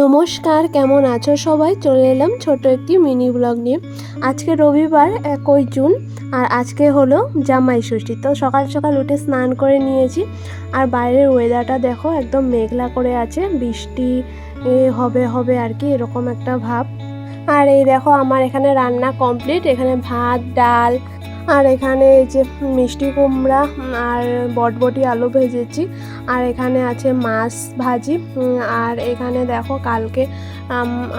নমস্কার, কেমন আছো সবাই? চলে এলাম ছোট একটি মিনি ব্লগ নিয়ে। আজকে রবিবার 21 জুন আর আজকে হলো জামাই ষষ্ঠী। তো সকাল সকাল উঠে স্নান করে নিয়েছি আর বাইরের ওয়েদারটা দেখো, একদম মেঘলা করে আছে, বৃষ্টি হবে আর কি, এরকম একটা ভাব। আর এই দেখো আমার এখানে রান্না কমপ্লিট। এখানে ভাত, ডাল আর এখানে এই যে মিষ্টি কুমড়া আর বটবটি আলু ভেজেছি। আর এখানে আছে মাছ ভাজি। আর এখানে দেখো কালকে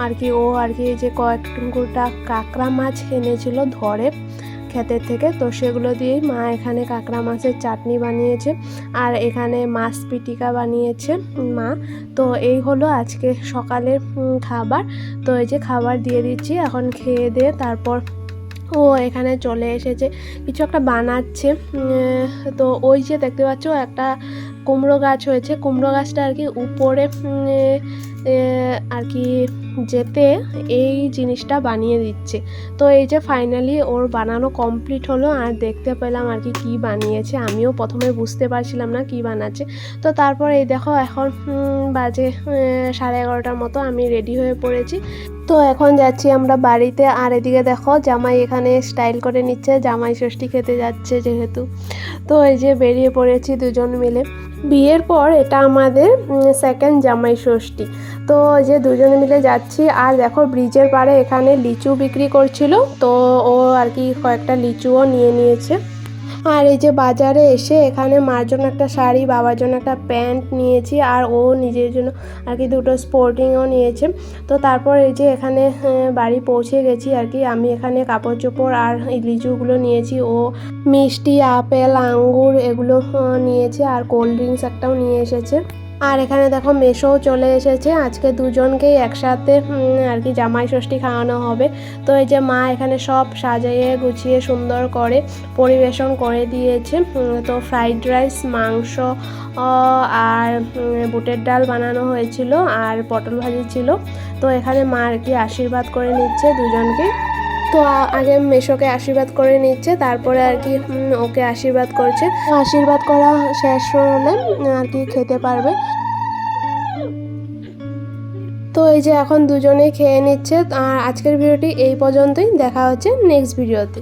আর কি এই যে কয়েকটা কাঁকড়া মাছ এনেছিল ধরে ক্ষেতের থেকে, তো সেগুলো দিয়েই মা এখানে কাঁকড়া মাছের চাটনি বানিয়েছে আর এখানে মাছ পিটিকা বানিয়েছে মা। তো এই হলো আজকে সকালের খাবার। তো এই যে খাবার দিয়ে দিচ্ছি, এখন খেয়ে দিয়ে তারপর ও এখানে চলে এসেছে, কিছু একটা বানাচ্ছে। তো ওই যে দেখতে পাচ্ছ একটা কুমড়ো গাছ হয়েছে, কুমড়ো গাছটা আর কি উপরে আর কি যেতে এই জিনিসটা বানিয়ে দিচ্ছে। তো এই যে ফাইনালি ওর বানানো কমপ্লিট হলো আর দেখতে পেলাম আর কি বানিয়েছে। আমিও প্রথমে বুঝতে পারছিলাম না কি বানাচ্ছে। তো তারপর এই দেখো এখন বাজে 11:30টার মতো, আমি রেডি হয়ে পড়েছি। তো এখন যাচ্ছি আমরা বাড়িতে। আর এদিকে দেখো জামাই এখানে স্টাইল করে নিচ্ছে, জামাই ষষ্ঠী খেতে যাচ্ছে যেহেতু। তো এই যে বেরিয়ে পড়েছি দুজন মিলে। বিয়ের পর এটা আমাদের সেকেন্ড জামাই ষষ্ঠী। তো যে দুজনে মিলে যাচ্ছি। আর দেখো ব্রিজের পাড়ে এখানে লিচু বিক্রি করছিল, তো ও আর কি কয়েকটা লিচুও নিয়ে নিয়েছে। আর এই যে বাজারে এসে এখানে মার জন্য একটা শাড়ি, বাবার জন্য একটা প্যান্ট নিয়েছি আর ও নিজের জন্য আর কি দুটো স্পোর্টিংও নিয়েছে। তো তারপর এই যে এখানে বাড়ি পৌঁছে গেছি আর কি। আমি এখানে কাপড় চোপড় আর এই লিচুগুলো নিয়েছি, ও মিষ্টি, আপেল, আঙ্গুর এগুলো নিয়েছে আর কোল্ড ড্রিঙ্কস একটাও নিয়ে এসেছে। আর এখানে দেখো মেসোও চলে এসেছে, আজকে দুজনকেই একসাথে আর কি জামাই ষষ্ঠী খাওয়ানো হবে। তো এই যে মা এখানে সব সাজিয়ে গুছিয়ে সুন্দর করে পরিবেশন করে দিয়েছে। তো ফ্রাইড রাইস, মাংস আর বুটের ডাল বানানো হয়েছিল আর পটল ভাজি ছিল। তো এখানে মা আর কি আশীর্বাদ করে নিচ্ছে দুজনকে। তো আগে মেশোকে আশীর্বাদ করে নিচ্ছে, তারপরে আর কি ওকে আশীর্বাদ করছে। আশীর্বাদ করা শেষ হলে আর কি খেতে পারবে। তো এই যে এখন দুজনেই খেয়ে নিচ্ছে। আর আজকের ভিডিওটি এই পর্যন্তই, দেখা হচ্ছে নেক্সট ভিডিওতে।